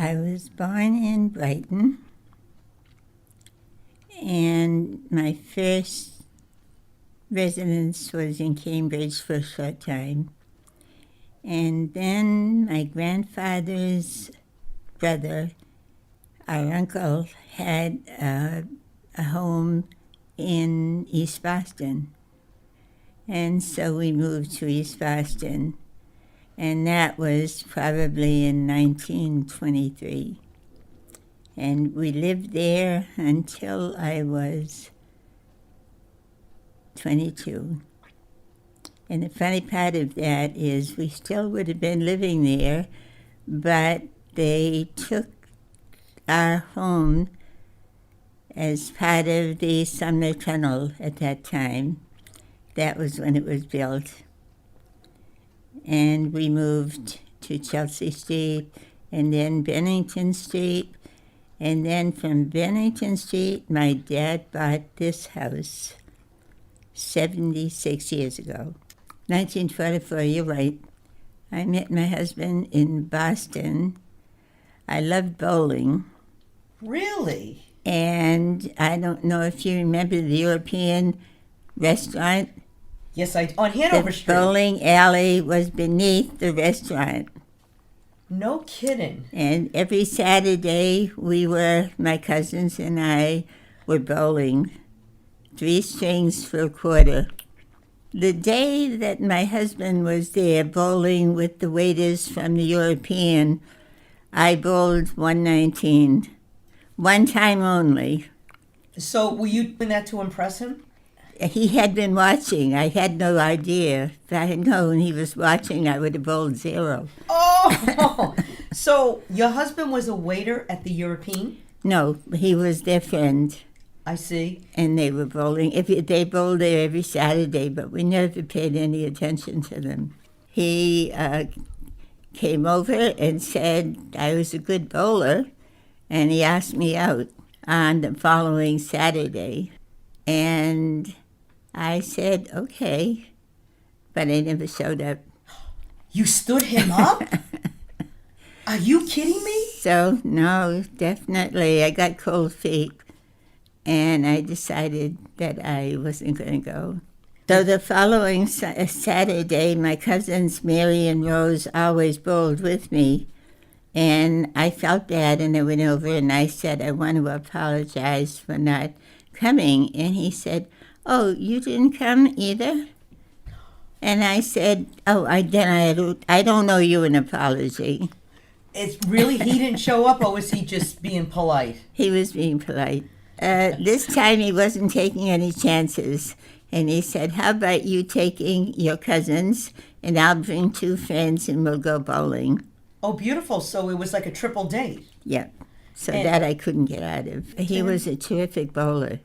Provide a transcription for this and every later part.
I was born in Brighton, and my first residence was in Cambridge for a short time. And then my grandfather's brother, our uncle, had a home in East Boston. And so we moved to East Boston. And that was probably in 1923. And we lived there until I was 22. And the funny part of that is we still would have been living there, but they took our home as part of the Sumner Tunnel at that time. That was when it was built. And we moved to Chelsea Street, and then Bennington Street. And then from Bennington Street, my dad bought this house 76 years ago. 1944, you're right. I met my husband in Boston. I loved bowling. Really? And I don't know if you remember the European restaurant. Yes, on Hanover Street. The bowling alley was beneath the restaurant. No kidding. And every Saturday, my cousins and I were bowling, 3 strings for a quarter. The day that my husband was there bowling with the waiters from the European, I bowled 119, one time only. So were you doing that to impress him? He had been watching. I had no idea. If I had known he was watching, I would have bowled 0. Oh! So your husband was a waiter at the European? No, he was their friend. I see. And they were bowling. They bowled there every Saturday, but we never paid any attention to them. He came over and said I was a good bowler, and he asked me out on the following Saturday. And I said, okay, but I never showed up. You stood him up? Are you kidding me? So, no, definitely. I got cold feet, and I decided that I wasn't going to go. So the following Saturday, my cousins Mary and Rose always bowled with me, and I felt bad, and I went over and I said, I want to apologize for not coming. And he said, oh, you didn't come either? And I said, oh, I don't owe you an apology. It's really, he didn't show up, or was he just being polite? He was being polite. This time he wasn't taking any chances. And he said, how about you taking your cousins, and I'll bring 2 friends and we'll go bowling. Oh, beautiful. So it was like a triple date. Yeah. So that I couldn't get out of. He was a terrific bowler.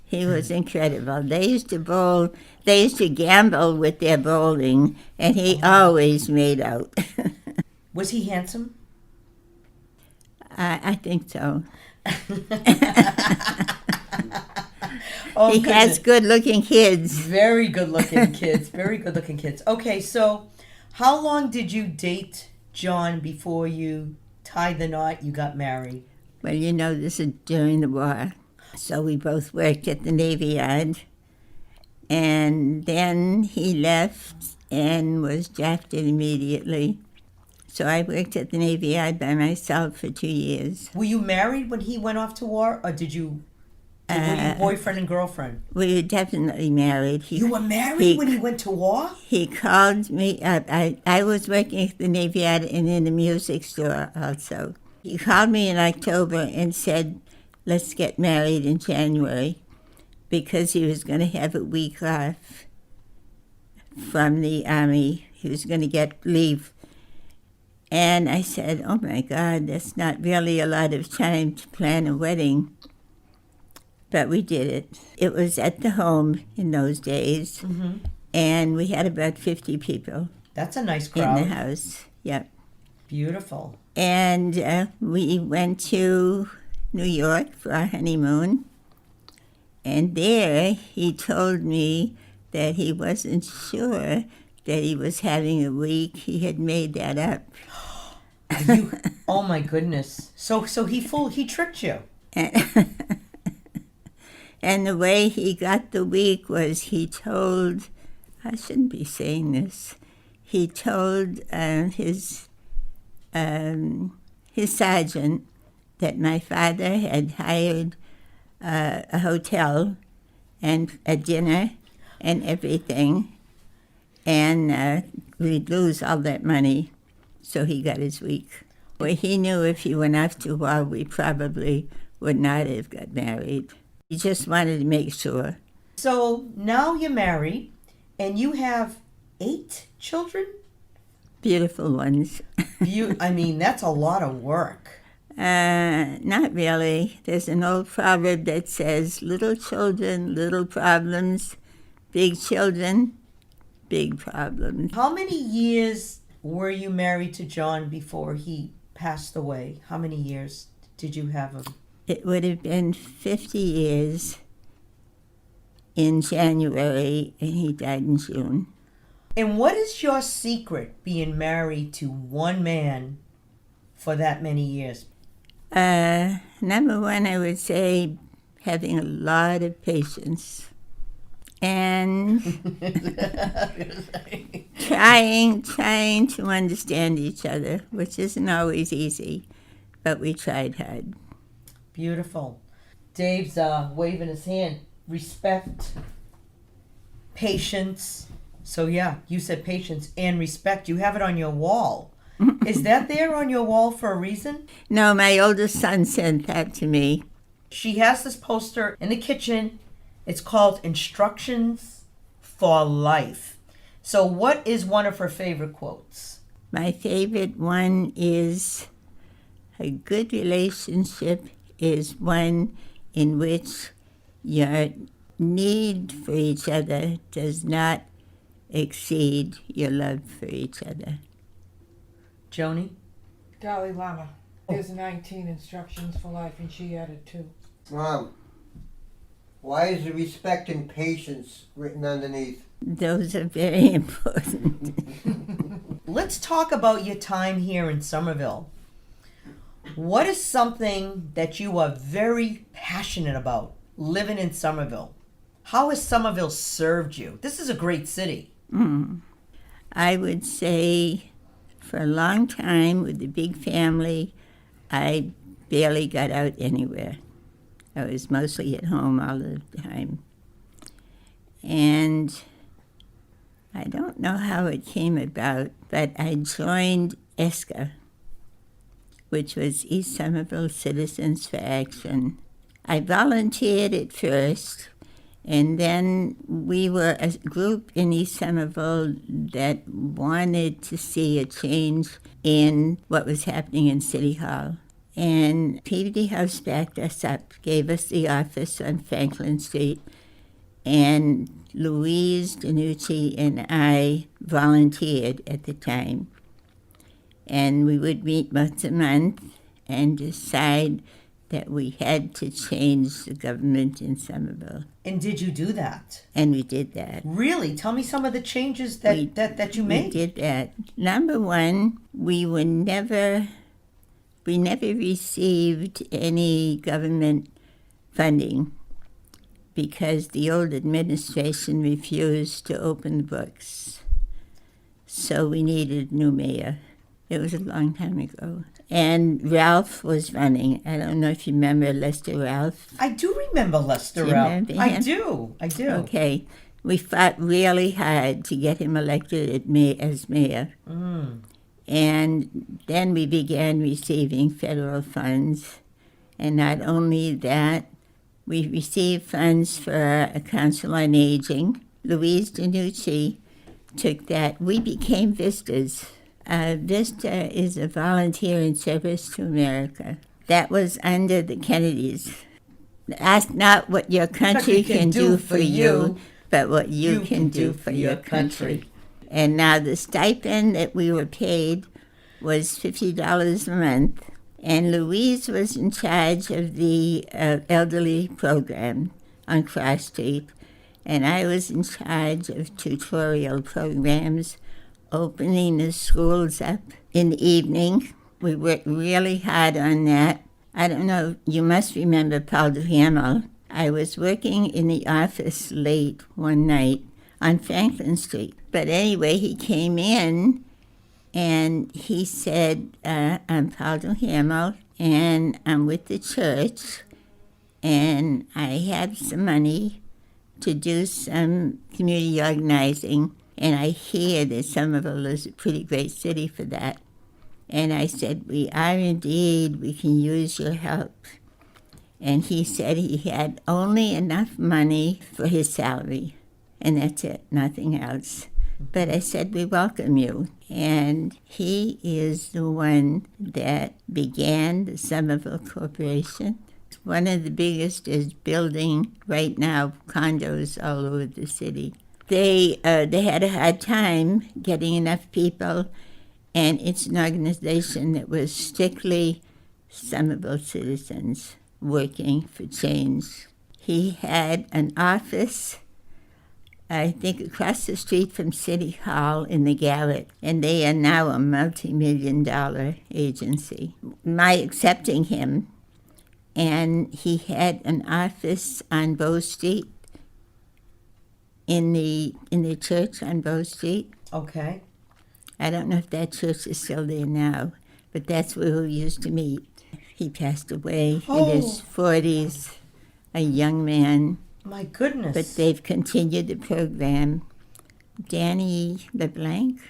He was incredible. They used to gamble with their bowling, and he always made out. Was he handsome? I think so. Oh, he has good-looking kids. Very good-looking kids. Very good-looking kids. Okay, so how long did you date John before you tied the knot, you got married? Well, this is during the war. So we both worked at the Navy Yard. And then he left and was drafted immediately. So I worked at the Navy Yard by myself for 2 years. Were you married when he went off to war, or were you boyfriend and girlfriend? We were definitely married. You were married when he went to war? He called me up. I was working at the Navy Yard and in the music store also. He called me in October and said, let's get married in January, because he was going to have a week off from the Army. He was going to get leave. And I said, oh my God, that's not really a lot of time to plan a wedding. But we did it. It was at the home in those days, and we had about 50 people. That's a nice crowd. In the house, yep. Beautiful. And we went to New York for our honeymoon, and there he told me that he wasn't sure that he was having a week. He had made that up. You, oh my goodness. So he tricked you. And the way he got the week was he told, I shouldn't be saying this, he told his sergeant that my father had hired a hotel and a dinner and everything, and we'd lose all that money, so he got his week. Well, he knew if he went off to war, we probably would not have got married. He just wanted to make sure. So now you're married, and you have 8 children? Beautiful ones. I mean, that's a lot of work. Not really. There's an old proverb that says, little children, little problems, big children, big problems. How many years were you married to John before he passed away? How many years did you have him? It would have been 50 years in January, and he died in June. And what is your secret being married to one man for that many years? Number one, I would say having a lot of patience and trying to understand each other, which isn't always easy, but we tried hard. Beautiful. Dave's waving his hand. Respect, patience. So yeah, you said patience and respect. You have it on your wall. Is that there on your wall for a reason? No, my oldest son sent that to me. She has this poster in the kitchen. It's called Instructions for Life. So what is one of her favorite quotes? My favorite one is, a good relationship is one in which your need for each other does not exceed your love for each other. Joni? Dalai Lama. There's 19 instructions for life, and she added 2. Mom, why is the respect and patience written underneath? Those are very important. Let's talk about your time here in Somerville. What is something that you are very passionate about living in Somerville? How has Somerville served you? This is a great city. I would say for a long time with the big family, I barely got out anywhere. I was mostly at home all the time. And I don't know how it came about, but I joined ESCA, which was East Somerville Citizens for Action. I volunteered at first, and then we were a group in East Somerville that wanted to see a change in what was happening in City Hall. And Peabody House backed us up, gave us the office on Franklin Street, and Louise DiNucci and I volunteered at the time. And we would meet once a month and decide that we had to change the government in Somerville. And did you do that? And we did that. Really? Tell me some of the changes that you made. We did that. Number one, we never received any government funding because the old administration refused to open the books. So we needed a new mayor. It was a long time ago. And Ralph was running. I don't know if you remember Lester Ralph. I do remember Lester Do you Ralph. remember I him? do. Okay. We fought really hard to get him elected as mayor. And then we began receiving federal funds. And not only that, we received funds for a council on aging. Louise DiNucci took that. We became Vistas. Vista is a volunteer in service to America. That was under the Kennedys. Ask not what your country can do for you, but what you can do for your country. And now the stipend that we were paid was $50 a month. And Louise was in charge of the elderly program on Cross Street. And I was in charge of tutorial programs, opening the schools up in the evening. We worked really hard on that. I don't know, you must remember Paul Duhamel. I was working in the office late one night on Franklin Street. But anyway, he came in and he said, I'm Paul Duhamel and I'm with the church and I have some money to do some community organizing, and I hear that Somerville is a pretty great city for that. And I said, we are indeed, we can use your help. And he said he had only enough money for his salary, and that's it, nothing else. But I said, we welcome you. And he is the one that began the Somerville Corporation. One of the biggest is building right now condos all over the city. They had a hard time getting enough people, and it's an organization that was strictly Somerville citizens working for change. He had an office, I think, across the street from City Hall in the Garrett, and they are now a multi-million-dollar agency. My accepting him, and he had an office on Bow Street, in the church on Bow Street. Okay. I don't know if that church is still there now, but that's where we used to meet. He passed away in his 40s, a young man. My goodness. But they've continued the program. Danny LeBlanc,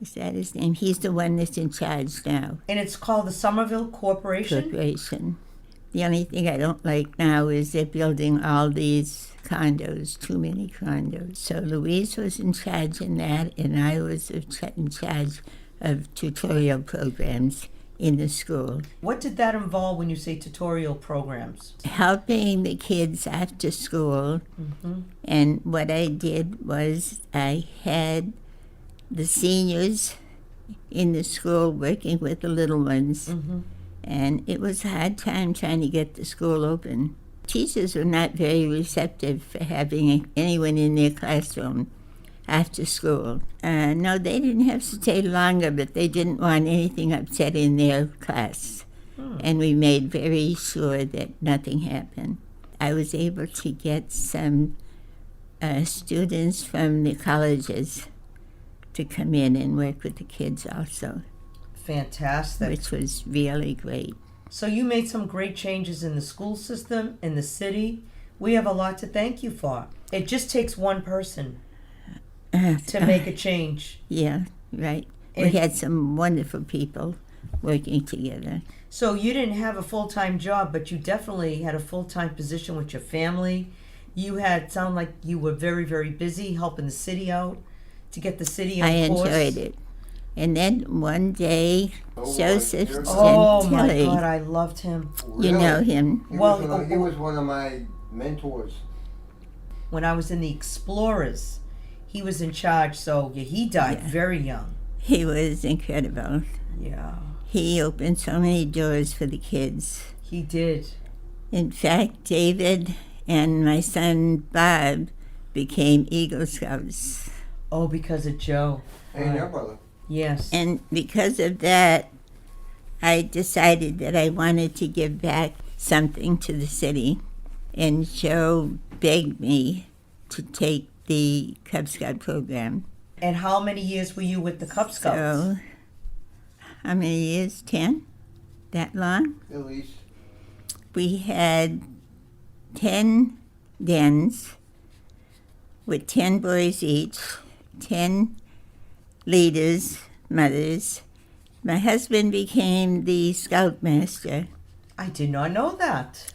is that his name? He's the one that's in charge now. And it's called the Somerville Corporation? Corporation. The only thing I don't like now is they're building all these condos, too many condos. So Louise was in charge in that, and I was in charge of tutorial programs in the school. What did that involve when you say tutorial programs? Helping the kids after school. And what I did was I had the seniors in the school working with the little ones. And it was a hard time trying to get the school open. Teachers were not very receptive for having anyone in their classroom after school. No, they didn't have to stay longer, but they didn't want anything upset in their class. And we made very sure that nothing happened. I was able to get some students from the colleges to come in and work with the kids also. Fantastic. Which was really great. So you made some great changes in the school system, in the city. We have a lot to thank you for. It just takes one person to make a change. Yeah, right. We had some wonderful people working together. So you didn't have a full-time job, but you definitely had a full-time position with your family. You sound like you were very, very busy helping the city out to get the city on course. I enjoyed it. And then one day, Joseph Gentili. Oh my God, I loved him. You know him. He was one of my mentors. When I was in the Explorers, he was in charge, so he died very young. He was incredible. Yeah. He opened so many doors for the kids. He did. In fact, David and my son Bob became Eagle Scouts. Oh, because of Joe. And your brother. Yes. And because of that, I decided that I wanted to give back something to the city. And Joe begged me to take the Cub Scout program. And how many years were you with the Cub Scouts? So, how many years? 10? That long? At least. We had 10 dens with 10 boys each, 10 leaders, mothers. My husband became the scoutmaster. I did not know that.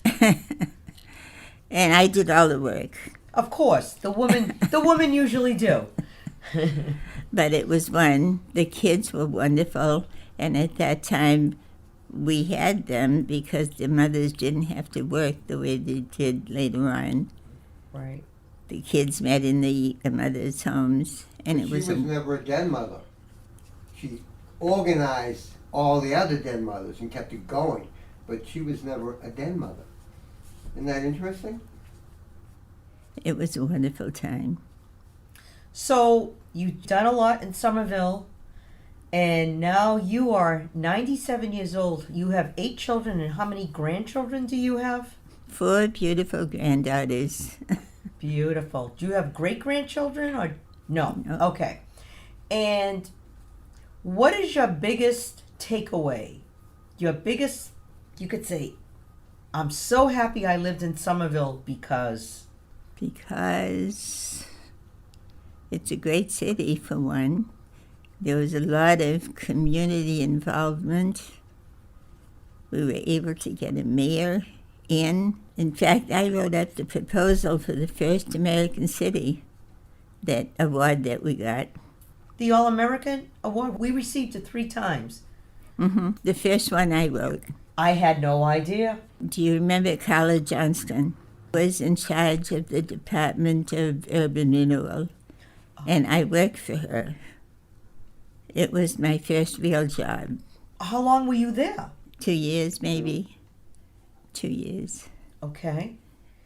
And I did all the work. Of course, the women usually do. But it was fun. The kids were wonderful, and at that time we had them because the mothers didn't have to work the way they did later on. Right. The kids met in the mothers' homes, and But it was she was never a den mother. She organized all the other den mothers and kept it going, but she was never a den mother. Isn't that interesting? It was a wonderful time. So you've done a lot in Somerville. And now you are 97 years old. You have 8 children, and how many grandchildren do you have? 4 beautiful granddaughters. Beautiful. Do you have great-grandchildren or no? No. Okay. And what is your biggest takeaway? Your biggest, you could say, I'm so happy I lived in Somerville because... Because it's a great city, for one. There was a lot of community involvement. We were able to get a mayor in. In fact, I wrote up the proposal for the first American city, that award that we got. The All-American Award, we received it 3 times. The first one I wrote. I had no idea. Do you remember Carla Johnston? Was in charge of the Department of Urban Renewal, and I worked for her. It was my first real job. How long were you there? 2 years, maybe. 2 years. Okay.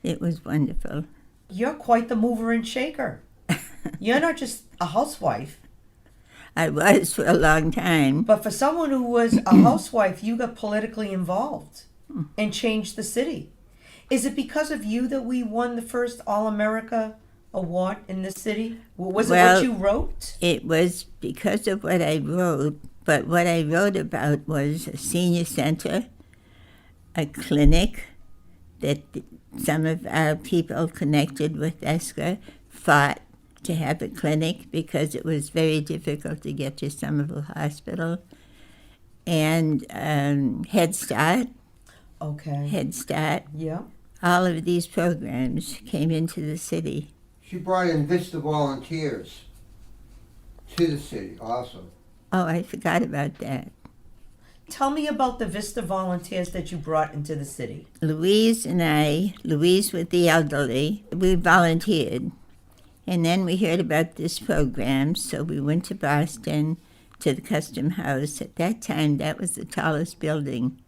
It was wonderful. You're quite the mover and shaker. You're not just a housewife, I was for a long time. but for someone who was a housewife, you got politically involved and changed the city. Is it because of you that we won the first All-America Award in this city? Was it Well, what you wrote? It was because of what I wrote, but what I wrote about was a senior center, a clinic that some of our people connected with ESCA fought to have a clinic because it was very difficult to get to Somerville Hospital, and Head Start. Yeah. All of these programs came into the city. She brought in Vista Volunteers to the city also. Oh, I forgot about that. Tell me about the Vista Volunteers that you brought into the city. Louise with the elderly, we volunteered. And then we heard about this program, so we went to Boston to the Custom House. At that time, that was the tallest building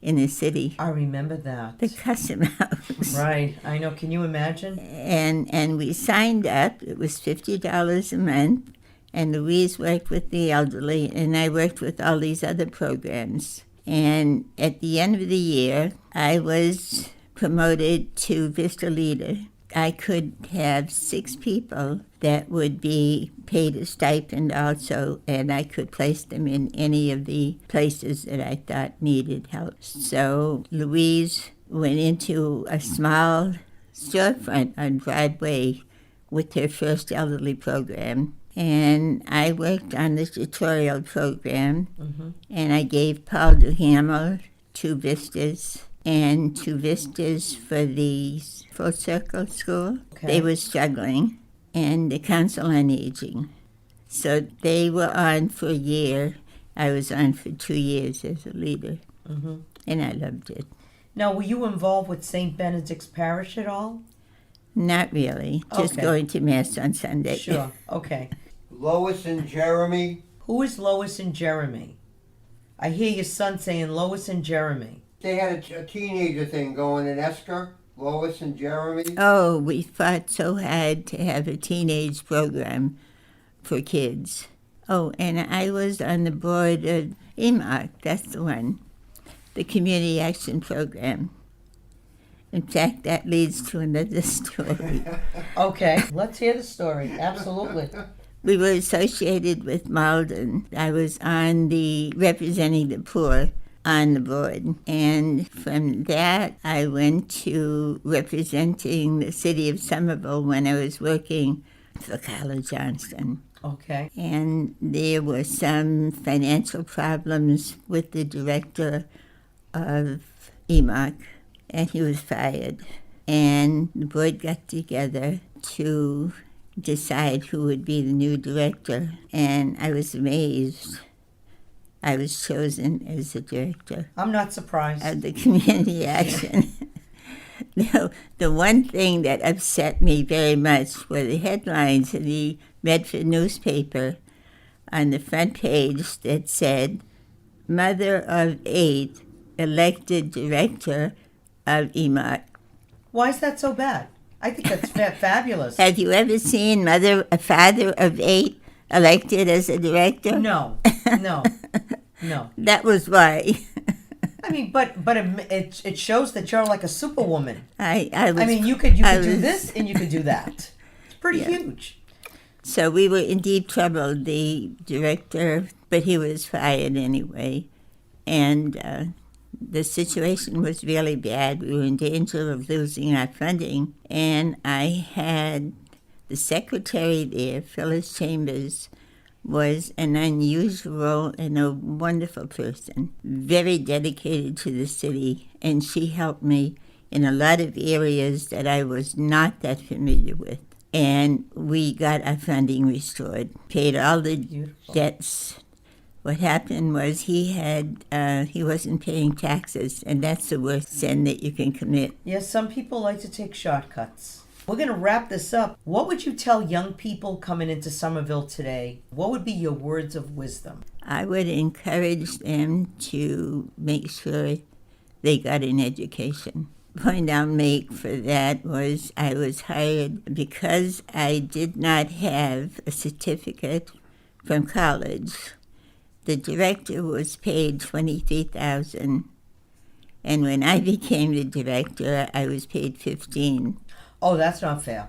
in the city, I remember that. the Custom House. Right. I know. Can you imagine? And we signed up. It was $50 a month. And Louise worked with the elderly, and I worked with all these other programs. And at the end of the year, I was promoted to Vista Leader. I could have 6 people that would be paid a stipend also, and I could place them in any of the places that I thought needed help. So Louise went into a small storefront on Broadway with her first elderly program. And I worked on the tutorial program, and I gave Paul Duhamel 2 Vistas and 2 Vistas for the Full Circle School. Okay. They were struggling, and the Council on Aging. So they were on for a year. I was on for 2 years as a leader, and I loved it. Now, were you involved with St. Benedict's Parish at all? Not really, just Okay. going to Mass on Sunday. Sure. Okay. Lois and Jeremy, Who is Lois and Jeremy? I hear your son saying Lois and Jeremy. they had a teenager thing going in Esker. Lois and Jeremy. Oh, we fought so hard to have a teenage program for kids. Oh, and I was on the board of EMAC, that's the one, the Community Action Program. In fact, that leads to another story. Okay. Let's hear the story. Absolutely. We were associated with Malden. I was on the representing the poor on the board. And from that, I went to representing the city of Somerville when I was working for Carla Johnston. Okay. And there were some financial problems with the director of EMAC, and he was fired. And the board got together to decide who would be the new director, and I was amazed. I was chosen as the director I'm not surprised. of the community action. The one thing that upset me very much were the headlines in the Medford newspaper on the front page that said, "Mother of 8 elected director of EMAC." Why is that so bad? I think that's fabulous. Have you ever seen a father of 8 elected as a director? No. No, no. That was why. I mean, but it shows that you're like a superwoman. I was. I mean, you could I do was- this and you could do that. It's pretty Yeah. huge. So we were in deep trouble. The director, but he was fired anyway, and the situation was really bad. We were in danger of losing our funding, and I had the secretary there, Phyllis Chambers, was an unusual and a wonderful person, very dedicated to the city, and she helped me in a lot of areas that I was not that familiar with. And we got our funding restored, paid all the Beautiful. debts. What happened was he wasn't paying taxes, and that's the worst sin that you can commit. Yes, some people like to take shortcuts. We're going to wrap this up. What would you tell young people coming into Somerville today? What would be your words of wisdom? I would encourage them to make sure they got an education. The point I'll make for that was I was hired because I did not have a certificate from college. The director was paid $23,000, and when I became the director, I was paid $15,000. Oh, that's not fair.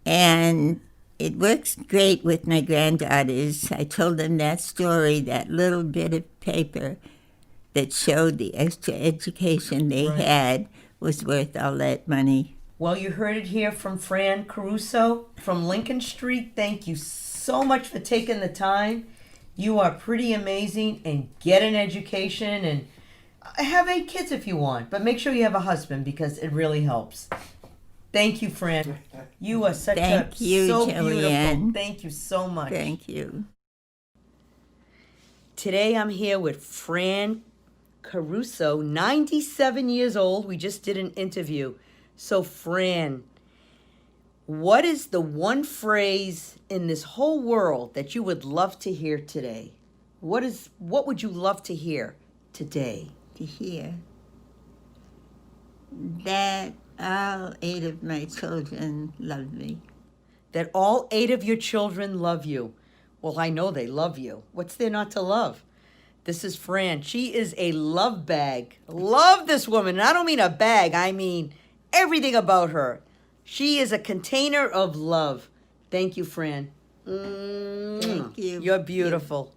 And it works great with my granddaughters. I told them that story, that little bit of paper that showed the extra education they Right. had was worth all that money. Well, you heard it here from Fran Caruso from Lincoln Street. Thank you so much for taking the time. You are pretty amazing, and get an education and have 8 kids if you want, but make sure you have a husband because it really helps. Thank you, Fran. You are such Thank you, so beautiful. Joanne. Thank you so much. Thank you. Today I'm here with Fran Caruso, 97 years old. We just did an interview. So, Fran, what is the one phrase in this whole world that you would love to hear today? What would you love to hear today? To hear that all 8 of my children love me. That all 8 of your children love you. Well, I know they love you. What's there not to love? This is Fran. She is a love bag. Love this woman. And I don't mean a bag. I mean everything about her. She is a container of love. Thank you, Fran. Thank you. You're beautiful.